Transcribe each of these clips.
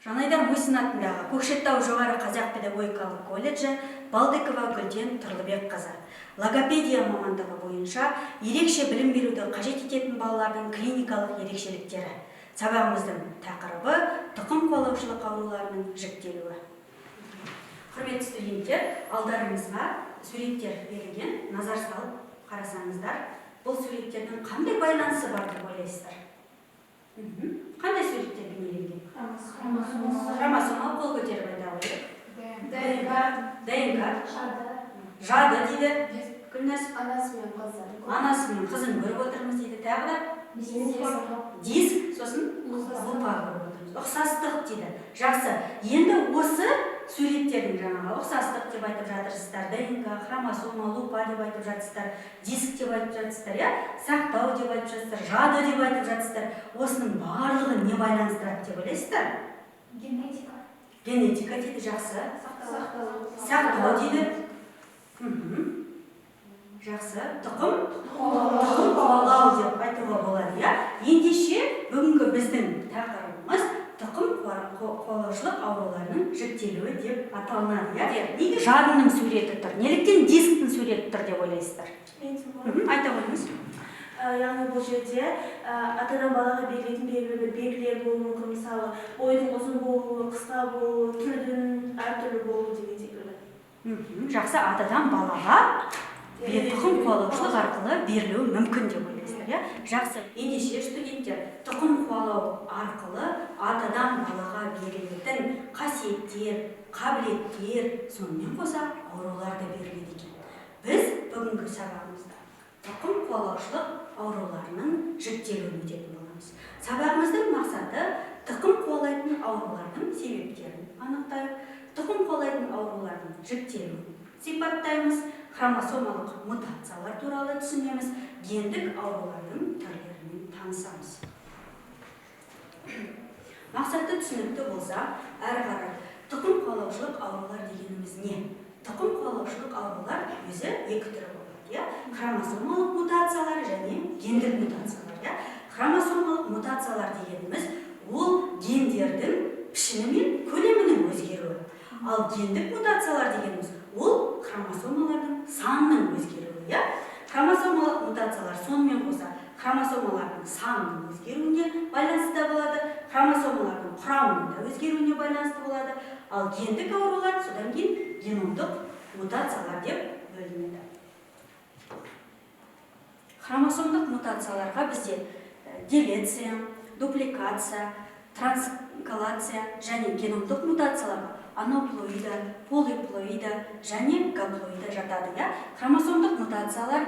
Жанайдар Мусин атындағы Көкшетау жоғары қазақ педагогикалық колледжі Балдыкова Гүлден Тұрлыбек қызы. Логопедия мамандығы бойынша ерекше білім беруді қажет ететін балалардың клиникалық ерекшеліктері. Сабағымыздың тақырыбы тұқым қуалаушылық ауруларының жіктелуі. Құрметті студенттер, алдарыңызға суреттер берілген, назар салып қарасаңыздар, бұл суреттердің қандай байланысы бар деп ойлайсыздар? Қандай суреттер бейнеленген? Хромосома, қол көтеріп айта қойып. ДНК. Жады дейді. Гүлназ. Анасы мен қызы. Анасы мен қызын көріп отырмыз дейді. Тағы да диск, сосын лупа көріп отырмыз. Ұқсастық дейді. Жақсы. Енді осы суреттердің жаңағы ұқсастық деп айтып жатырсыздар. ДНК, хромосома, лупа деп айтып жатырсыздар. Диск деп айтып жатырсыздар, сақтау деп айтып жатырсыздар, жады деп айтып жатырсыздар. Осының барлығы не байланыстырады деп ойлайсыздар? Генетика. Генетика дейді, жақсы. Сақтау дейді. Жақсы. Тұқым қуалау деп айтуға болады. Ендеше бүгінгі біздің тақырыбымыз тұқым қуалаушылық ауруларының жіктелуі деп аталынады. Неге жадының суреті тұр? Неліктен дисктің суреті тұр деп ойлайсыздар? Айта қойыңыз. Яғни бұл жерде атадан балаға берілетін белгілер болуы мүмкін, мысалы бойдың ұзын болуы, қысқа болуы, түрдің әртүрлі болуы деген секілді. Жақсы, атадан балаға тұқым қуалаушылық арқылы берілуі мүмкін деп ойлайсыздар. Жақсы. Ендеше студенттер, тұқым қуалау арқылы атадан балаға берілетін қасиеттер, қабілеттер, сонымен қоса аурулар да беріледі екен. Біз бүгінгі сабағымызда тұқым қуалаушылық ауруларының жіктелуін өтетін боламыз. Сабағымыздың мақсаты тұқым қуалайтын аурулардың себептерін анықтайық, тұқым қуалайтын аурулардың жіктелуін сипаттаймыз, хромосомалық мутациялар туралы түсінеміз, гендік аурулардың түрлерімен танысамыз. Мақсаты түсінікті болса, әрі қарай тұқым қуалаушылық аурулар дегеніміз не? Тұқым қуалаушылық аурулар өзі екі түрі болады. Хромосомалық мутациялар және гендік мутациялар. Хромосомалық мутациялар дегеніміз ол гендердің пішіні мен көлемінің өзгеруі. Ал гендік мутациялар дегеніміз ол хромосомалардың санының өзгеруі. Хромосомалық мутациялар сонымен қоса хромосомалардың санының өзгеруіне байланысты болады, хромосомалардың құрамының да өзгеруіне байланысты болады. Ал гендік аурулар содан кейін геномдық мутациялар деп бөлінеді. Хромосомдық мутацияларға бізде делеция, дупликация, транскалация және геномдық мутацияларға аноплоида, полиплоида және гаплоида жатады. Хромосомдық мутациялар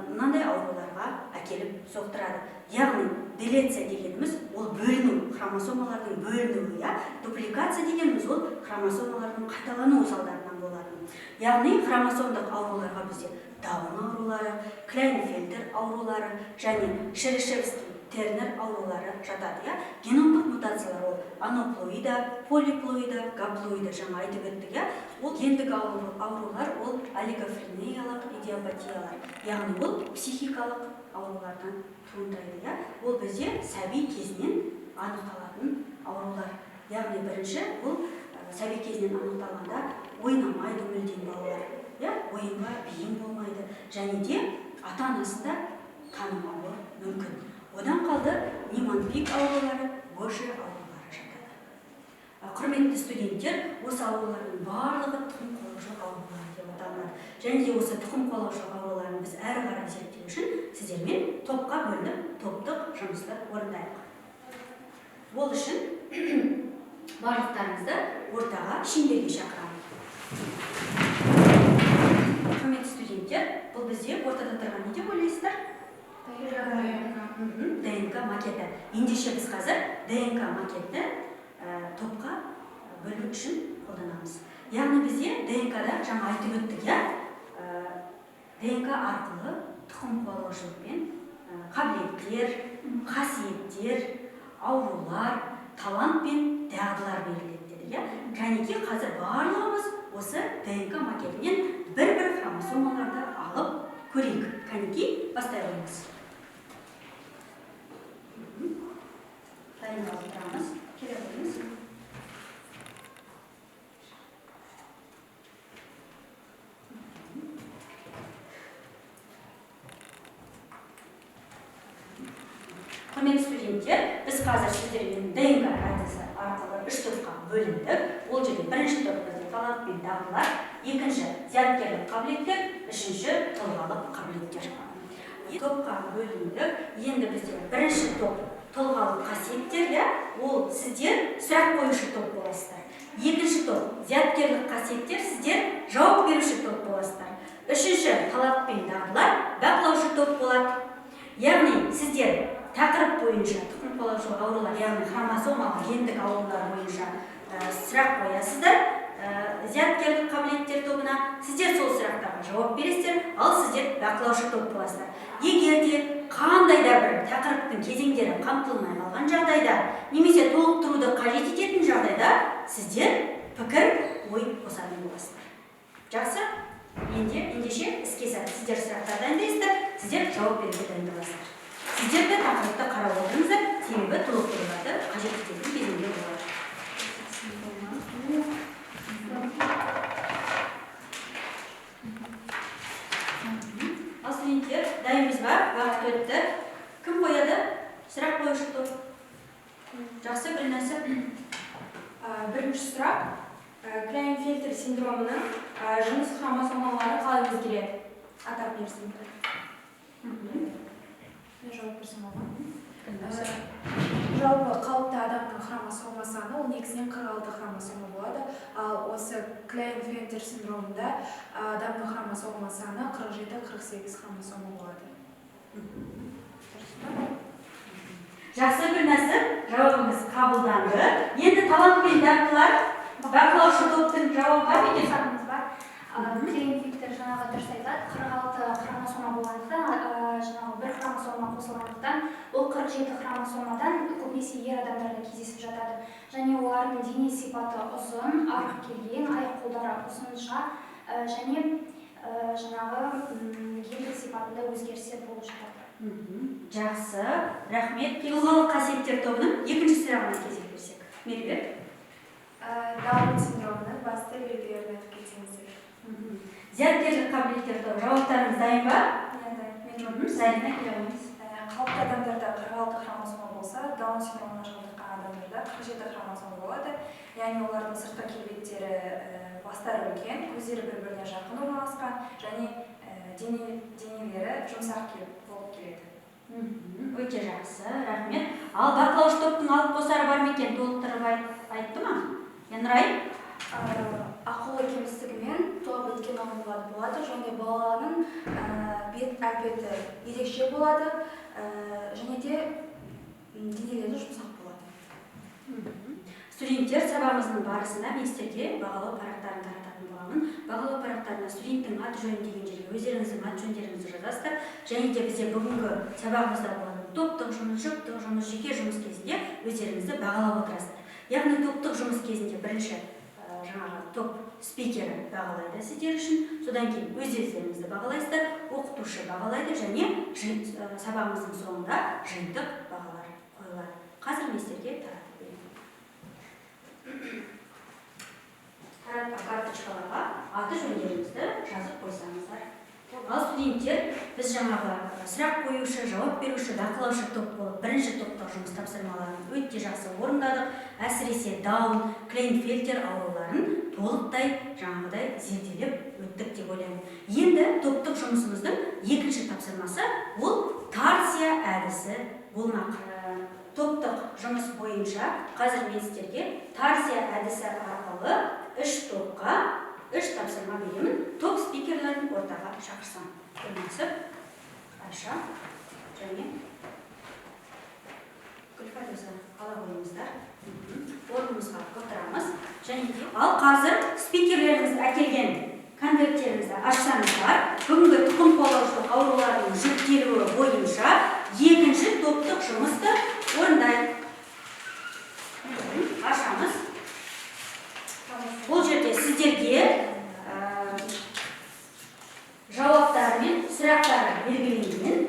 мынандай ауруларға әкеліп соқтырады. Яғни делеция дегеніміз ол бөліну, хромосомалардың бөлінуі. Дупликация дегеніміз ол хромосомалардың қайталану салдарынан болады. Яғни хромосомдық ауруларға бізде Даун аурулары, Клейнфельдер аурулары және Шерешевский-Тернер аурулары жатады. Геномдық мутациялар ол аноплоида, полиплоида, гаплоида жаңа айтып өттік. Ол гендік аурулар ол олигофрениялық идиопатиялар. Яғни ол психикалық аурулардан туындайды. Ол бізде сәби кезінен анықталатын аурулар. Яғни бірінші ол сәби кезінен анықталғанда ойнамайды мүлдем балалар. Ойынға бейім болмайды және де ата-анасында танымауы мүмкін. Одан қалды Неман-Пик аурулары, Гоши аурулары жатады. Құрметті студенттер, осы аурулардың барлығы тұқым қуалаушылық аурулары деп аталынады. Және де осы тұқым қуалаушылық ауруларын біз әрі қарай зерттеу үшін сіздермен топқа бөлініп, топтық жұмысты орындайық. Ол үшін барлықтарыңызды ортаға шеңберге шақырамын. Құрметті студенттер, бұл бізде ортада тұрған не деп ойлайсыздар? ДНК макеті. Ендеше біз қазір ДНК макетті топқа бөлу үшін қолданамыз. Яғни бізде ДНК-да жаңа айтып өттік. ДНК арқылы тұқым қуалаушылықпен қабілеттер, қасиеттер, аурулар, талант пен дағдылар белгіленеді. Және де қазір барлығымыз осы ДНК макетінен бір-бір хромосомаларды алып көрейік. Кәнекей бастай қойыңыз. Дайындалып тұрамыз. Келе қойыңыз. студенттер, біз қазір сіздермен ДНК әдісі арқылы 3 топқа бөліндік. Ол жерде бірінші топ бізде талант пен дағдылар, екінші зияткерлік қабілеттер, үшінші тұлғалық қабілеттер. Топқа бөліндік. Енді бізде бірінші топ тұлғалық қасиеттер, ол сіздер сұрақ қоюшы топ боласыздар. Екінші топ зияткерлік қасиеттер, сіздер жауап беруші топ боласыздар. Үшінші талант пен дағдылар бақылаушы топ болады. Яғни сіздер тақырып бойынша тұқым қуалаушылық аурулар, яғни хромосомалық гендік аурулар бойынша сұрақ қоясыздар. Зияткерлік қабілеттер тобына сіздер сол сұрақтарға жауап бересіздер, ал сіздер бақылаушы топ боласыздар. Егер де қандай да бір тақырыптың кезеңдері қамтылмай қалған жағдайда, немесе толықтыруды қажет ететін жағдайда, сіздер пікір, ой қосатын боласыздар. Жақсы? Ендеше іске сәт сіздер сұрақтар дайындайсыздар, сіздер жауап беруге дайындаласыздар. Сіздер де тақырыпты қарап отырыңыздар, себебі толықтыруларды қажет ететін кезеңдер болады. Ал студенттер, дайынбыз ба? Уақыт өтті. Кім қояды? Сұрақ қоюшы топ. Жақсы, білінесі. Бірінші сұрақ. Клейнфельтер синдромының жыныс хромосомалары қалай өзгереді? Атап берсін. Мен жауап берсем оған. Жалпы қалыпты адамның хромосома саны ол негізінен 46 хромосома болады. Ал осы Клейнфельтер синдромында адамның хромосома саны 47-48 хромосома болады. Жақсы, білінесі. Жауабыңыз қабылданды. Енді талант пен дағдылар бақылаушы топтың жауабы Бәйге сағымыз бар. Клейнфельтер жаңағы дұрыс айтады, 46 хромосома болғандықтан, жаңағы бір хромосома қосылғандықтан, ол 47 хромосомадан көбінесе ер адамдарда кездесіп жатады. Және олардың дене сипаты ұзын, арық келген, аяқ-қолдары ұзынша, және жаңағы гендік сипатында өзгерістер болып жатады. Жақсы, рахмет. Тұлғалық қасиеттер тобының екінші сұрағына кезек берсек. Меруерт. Даун синдромының басты белгілерін айтып кетсеңіздер. Зияткерлік қабілеттер тобы жауаптарыңыз дайын ба? Зарина, келе қойыңыз. Қалыпты адамдарда 46 хромосома болса, Даун синдромына шалдыққан адамдарда 47 хромосома болады. Яғни олардың сыртқы келбеттері бастары үлкен, көздері бір-біріне жақын орналасқан және денелері жұмсақ болып келеді. Өте жақсы, рахмет. Ал бақылаушы топтың алып қосары бар ма екен? Толықтырып айтты ма? Нұрай? Ақылы кемістігімен туа біткен аурулар болады, және баланың бет әлпеті ерекше болады, және де денелері жұмсақ болады. Студенттер, сабағымыздың барысында мен сіздерге бағалау парақтарын тарататын боламын. Бағалау парақтарына студенттің аты жөнін деген жерге өздеріңіздің аты жөндеріңізді жазасыздар, және де бізде бүгінгі сабағымызда болатын топтық жұмыс, жұптық жұмыс, жеке жұмыс кезінде өздеріңізді бағалап отырасыздар. Яғни топтық жұмыс кезінде бірінші жаңағы топ спикері бағалайды сіздер үшін, содан кейін өздеріңізді бағалайсыздар, оқытушы бағалайды және сабағымыздың соңында жиынтық бағалар қойылады. Қазір мен сіздерге таратып беремін. Таратқан карточкаларға аты жөндеріңізді жазып қойсаңыздар. Ал студенттер, біз жаңағы сұрақ қоюшы, жауап беруші, бақылаушы топ болып, бірінші топтық жұмыс тапсырмаларын өте жақсы орындадық. Әсіресе Даун, Клейнфельтер ауруларын толықтай жаңағыдай зерделеп өттік деп ойлаймын. Енді топтық жұмысымыздың екінші тапсырмасы ол Тарсия әдісі болмақ. Топтық жұмыс бойынша қазір мен сіздерге Тарсия әдісі арқылы 3 топқа 3 тапсырма беремін. Топ спикерлерін ортаға шақырсам. Көрмесіп, Айша және Гүлфариза қала қойыңыздар. Орнымызға отырамыз. Ал қазір спикерлеріңіз әкелген конверттеріңізді ашсаңыздар, бүгінгі тұқым қуалаушылық аурулардың жүктелуі бойынша екінші топтық жұмысты орындайық. Ашамыз. Бұл жерде сіздерге жауаптар мен сұрақтар белгіленген.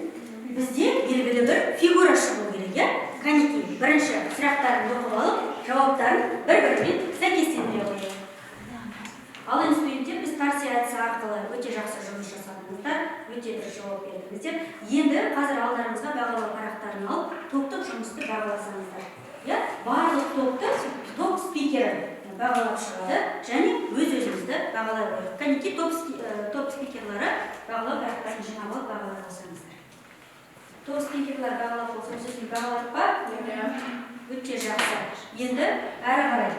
Бізде белгілі бір фигура шығу керек. Кәнекей, бірінші сұрақтарын оқып алып, жауаптарын бір-бірімен сәйкестендіре қояйық. Ал енді студенттер, біз Тарсия әдісі арқылы өте жақсы жұмыс жасадыңыздар, өте дұрыс жауап бердіңіздер. Енді қазір алдарыңызға бағалау парақтарын алып, топтық жұмысты бағаласаңыздар. Барлық топты топ спикері бағалап шығады және өз-өзіңізді бағалай қойдық. Кәнекей топ спикерлары бағалау парақтарын жинап алып бағалай қойсаңыздар. Топ спикерлер бағалап болса, сөзін бағаладық па? Өте жақсы. Енді әрі қарай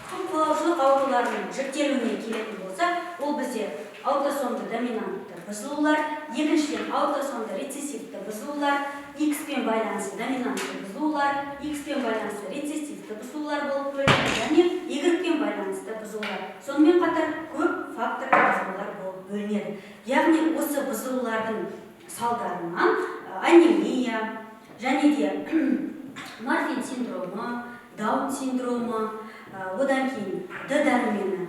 қылаушылық ауруларының жіктелуіне келетін болса, ол бізде аутосомды доминантты бұзылулар, екіншіден аутосомды рецессивті бұзылулар, X-пен байланысты доминантты бұзылулар, X-пен байланысты рецессивті бұзылулар болып бөлінеді және Y-пен байланысты бұзылулар. Сонымен қатар көп факторлы бұзылулар болып бөлінеді. Яғни осы бұзылулардың салдарынан анемия және де Марфин синдромы, Даун синдромы, одан кейін Д дәрумені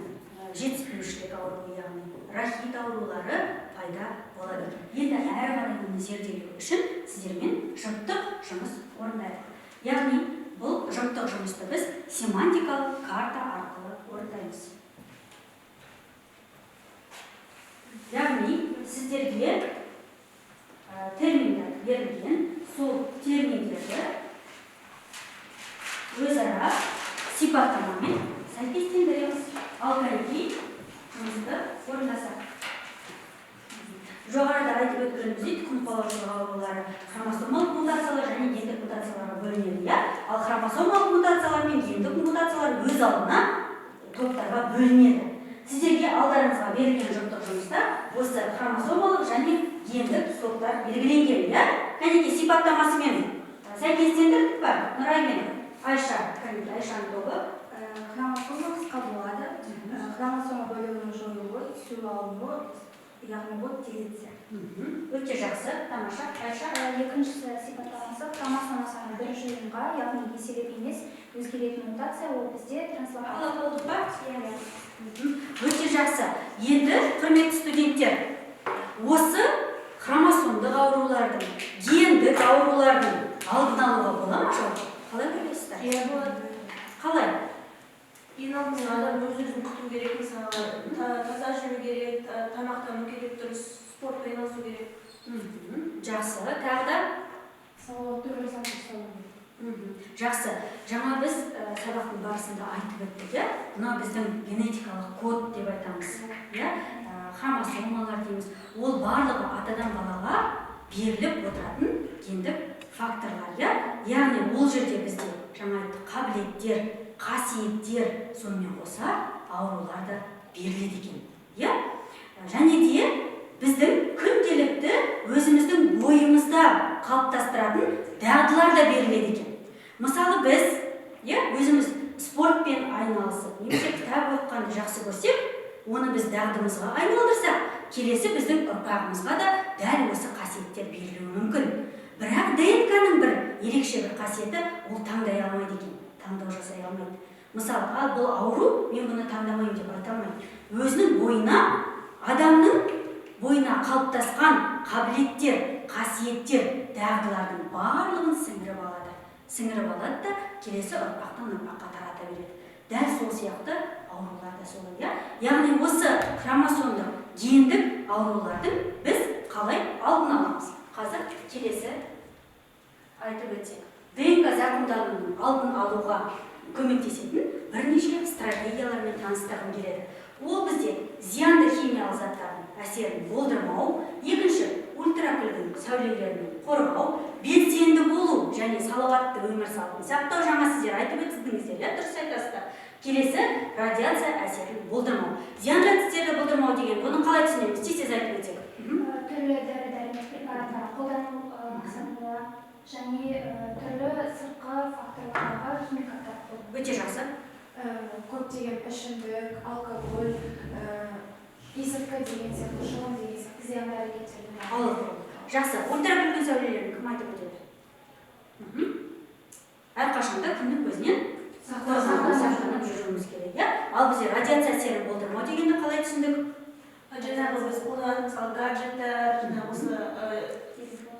жетіспеушілік ауруы, яғни рахит аурулары пайда болады. Енді әрі қарай зерделеу үшін сіздермен жұптық жұмыс орындайық. Яғни бұл жұптық жұмысты біз семантикалық карта арқылы орындаймыз. Яғни сіздерге терминдер берілген, сол терминдерді өзара сипаттамамен сәйкестендіреміз. Ал кәнекей жұмысты орындасақ. Жоғарыда айтып өткеніміздей тұқым қуалаушылық аурулары хромосомалық мутациялар және гендік мутацияларға бөлінеді. Ал хромосомалық мутациялар мен гендік мутациялар өз алдына топтарға бөлінеді. Сіздерге алдарыңызға берілген жұптық жұмыста осы хромосомалық және гендік топтар белгіленген. Кәнекей сипаттамасымен сәйкестендірдік па? Нұрай мен Айша, кәнекей Айшаның тобы. Хромосома қысқа болады. Хромосома бөлігінің жойылуы, түсу алынуы, яғни бұл делеция. Өте жақсы, тамаша. Айша. Екіншісі сипаттамасы хромосома саны бір жиынға, яғни еселеп емес, өзгеретін мутация, ол бізде трансформация болды па? Өте жақсы. Енді, құрметті студенттер, осы хромосомдық аурулардың, гендік аурулардың алдын алуға бола ма жоқ? Қалай көресіздер? Болады. Қалай? Ең алдымен адам өз-өзін күту керек, мысалы, таза жүру керек, тамақтану керек, дұрыс спортпен айналысу керек. Жақсы. Тағы да? салауатты өмір салтын ұстану. Жақсы. Жаңа біз сабақтың барысында айтып өттік, мына біздің генетикалық код деп айтамыз. Хромосомалар дейміз. Ол барлығы атадан балаға беріліп отыратын гендік факторлар. Яғни ол жерде бізде жаңа айтты қабілеттер, қасиеттер сонымен қоса аурулар да беріледі екен. Және де біздің күнделікті өзіміздің бойымызда қалыптастыратын дағдылар да беріледі екен. Мысалы біз өзіміз спортпен айналысып, немесе кітап оқығанды жақсы көрсек, оны біз дағдымызға айналдырсақ, келесі біздің ұрпағымызға да дәл осы қасиеттер берілуі мүмкін. Бірақ ДНК-ның бір ерекше бір қасиеті ол таңдай алмайды екен, таңдау жасай алмайды. Мысалы, ал бұл ауру, мен бұны таңдамайым деп айта алмайды. Өзінің бойына, адамның бойына қалыптасқан қабілеттер, қасиеттер, дағдылардың барлығын сіңіріп алады. Сіңіріп алады да келесі ұрпақтан ұрпаққа тарата береді. Дәл сол сияқты аурулар да солай. Яғни осы хромосомдық гендік аурулардың біз қалай алдын аламыз? Қазір келесі айтып өтсек. ДНК зақымдануының алдын алуға көмектесетін бірнеше стратегиялармен таныстырғым келеді. Ол бізде зиянды химиялық заттардың әсерін болдырмау, екінші ультракүлгін сәулелерінен қорғау, белсенді болу және салауатты өмір салтын сақтау. Жаңа сіздер айтып өттіңіздер, дұрыс айтасыздар. Келесі радиация әсерін болдырмау. Зиянды әсерді болдырмау деген бұны қалай түсінеміз? Тез айтып өтсек. Түрлі дәрі-дәрмек препараттар қолдану мақсатында және түрлі сыртқы факторларға химикаттар қолдану. Өте жақсы. Көптеген ішімдік, алкоголь, есірткі деген сияқты, шылым деген сияқты зиянды әрекеттерді. Жақсы. Ультракүлгін сәулелерін кім айтып өтеді? Әрқашанда күннің көзінен сақтанып жүруіміз керек. Ал бізде радиация әсерін болдырмау дегенді қалай түсіндік? Жаңағы біз қолданатын мысалы гаджеттер, осы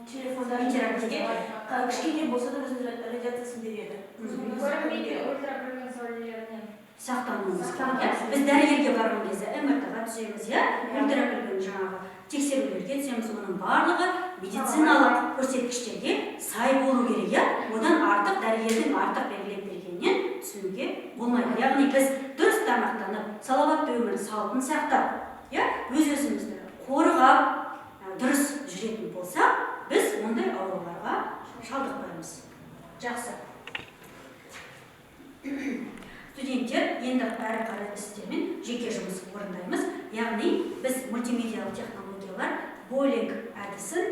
телефондар бізге кішкене болса да өзінің радиациясын береді. Көрінбейді ультракүлгін сәулелерінен Сақтануымыз керек. Біз дәрігерге барған кезде МРТ-ға түсеміз, иә, ультрафиолеттің жаңағы тексерулерге түсеміз, оның барлығы медициналық көрсеткіштерге сай болу керек, иә. Одан артық дәрігердің артық белгілеп бергеннен түсінуге болмайды. Яғни біз дұрыс тамақтанып, салауатты өмір салтын сақтап, иә, өз-өзімізді қорғап, дұрыс жүретін болсақ, біз ондай ауруларға шалдықпаймыз. Жақсы. Студенттер, енді әрі қарай сіздермен жеке жұмыс орындаймыз. Яғни біз мультимедиалық технологиялар боулинг әдісін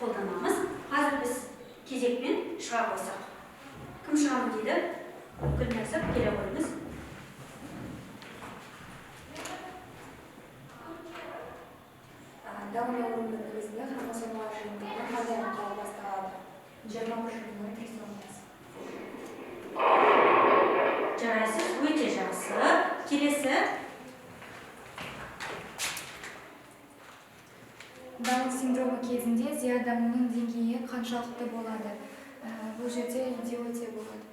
қолданамыз. Қазір біз кезекпен шыға қойсақ. Кім шығамын дейді? Гүлнәсіп, келе қойыңыз. Даун аурудың кезінде хромосомалар жиынтығы қандай арқылы басталады? 21 жылдың трисомиясы. Жарайсыз, өте жақсы. Келесі. Даун синдромы кезінде зиядамның деңгейі қаншалықты болады? Бұл жерде идиотия болады.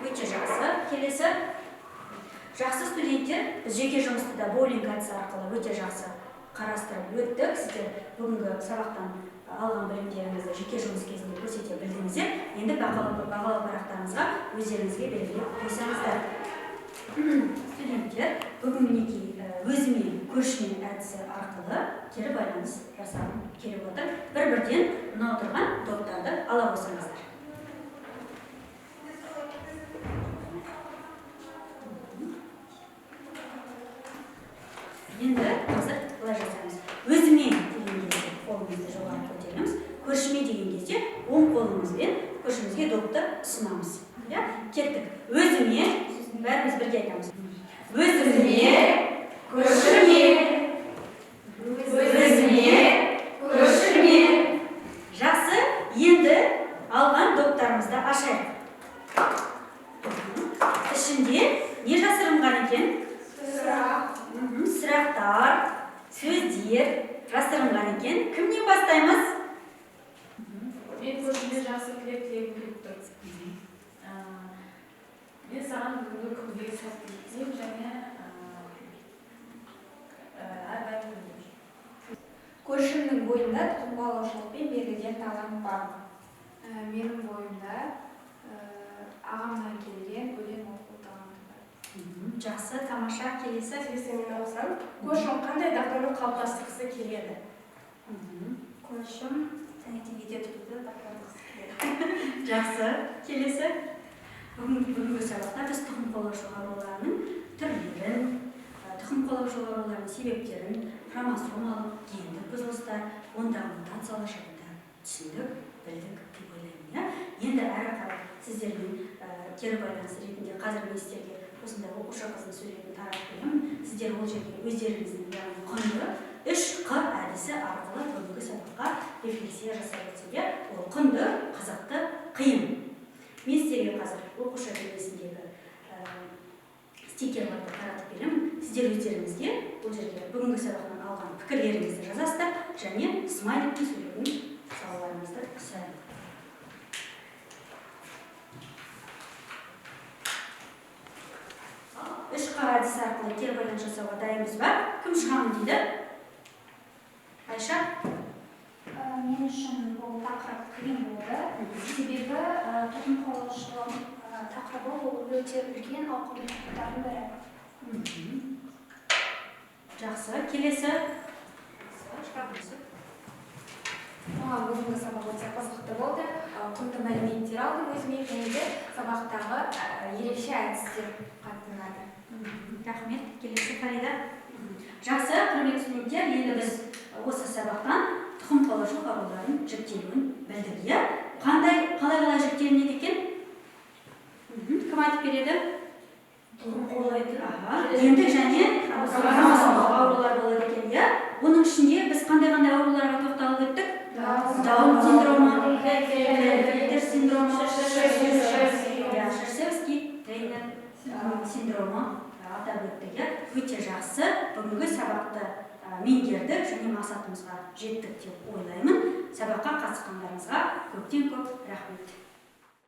Өте жақсы. Келесі. Жақсы студенттер, біз жеке жұмысты да боулинг әдісі арқылы өте жақсы қарастырып өттік. Сіздер бүгінгі сабақтан алған білімдеріңізді жеке жұмыс кезінде көрсете білдіңіздер. Енді бағалау парақтарыңызға өздеріңізге белгілеп қойсаңыздар. Студенттер, бүгін мінекей өзіме көршімен әдісі арқылы кері байланыс жасағым келіп отыр. Бір-бірден мынау тұрған топтарды ала қойсаңыздар. Енді қазір былай жасаймыз. Өзіме деген кезде қолымызды жоғары көтереміз. Көршіме деген кезде оң қолымызбен көршімізге допты ұсынамыз. Кеттік. Өзіме, бәріміз бірге айтамыз. Өзіме, көршіме. Өзіме, көршіме. Жақсы. Енді алған доптарымызды ашайық. Ішінде не жасырынған екен? Сұрақтар, сөздер жасырынған екен. Кімнен бастаймыз? Мен көршіме жақсы тілек біліп тұр. Мен саған бүгінгі күнге сәттілік тілеймін және әрдайым күндер. Көршімнің бойында тұқымқуалаушылықпен берілген талант бар ма? Менің бойымда ағамнан келген өлең оқу таланты бар. Жақсы, тамаша. Келесі. Мен алсам, көршім қандай дағдыны қалыптастырғысы келеді? Көршім таңертең видео түсіруді дағдарғысы келеді. Жақсы. Келесі. Бүгінгі сабақта біз тұқымқуалаушы ауруларының түрлерін, тұқымқуалаушы ауруларының себептерін, хромосомалық, гендік бұзылыстар, ондағы мутациялар жайында түсіндік, білдік деп ойлаймын. Енді әрі қарай сіздермен кері байланыс ретінде қазір мен сіздерге осындай оқушы қыздың суретін таратып қоямын. Сіздер ол жерге өздеріңіздің яғни құнды 3Q әдісі арқылы бүгінгі сабаққа рефлексия жасап өтсеңдер, ол құнды, қызықты, қиын. Мен сіздерге қазір оқушы бөлмесіндегі стикерлерді таратып беремін. Сіздер өздеріңізге бұл жерге бүгінгі сабақтан алған пікірлеріңізді жазасыздар және смайликтің суретін салуларыңызды сұраймын. 3Q әдісі арқылы кері байланыс жасауға дайынбыз ба? Кім шығамын дейді? Айша? Мен үшін бұл тақырып қиын болды. Себебі тұқымқуалаушылық тақырыбы ол өте үлкен ауқымды тақырыптардың бірі. Жақсы. Келесі. Маған бүгінгі сабақ өте қызықты болды. Құнды мәліметтер алдым өзіме және де сабақтағы ерекше әдістер қатты ұнады. Рахмет. Келесі Фарида. Жақсы, құрметті студенттер, енді біз осы сабақтан тұқымқуалаушылық аурулардың жіктелуін білдік. Қалай жіктелінеді екен? Кім айтып береді? Гендік және хромосомалық аурулар болады екен. Оның ішінде біз қандай ауруларға тоқталып өттік? Даун синдромы, Феттер синдромы, Шершевский тренер синдромы атап өттік. Өте жақсы. Бүгінгі сабақты меңгердік және мақсатымызға жеттік деп ойлаймын. Сабаққа қатысқандарыңызға көптен көп рахмет.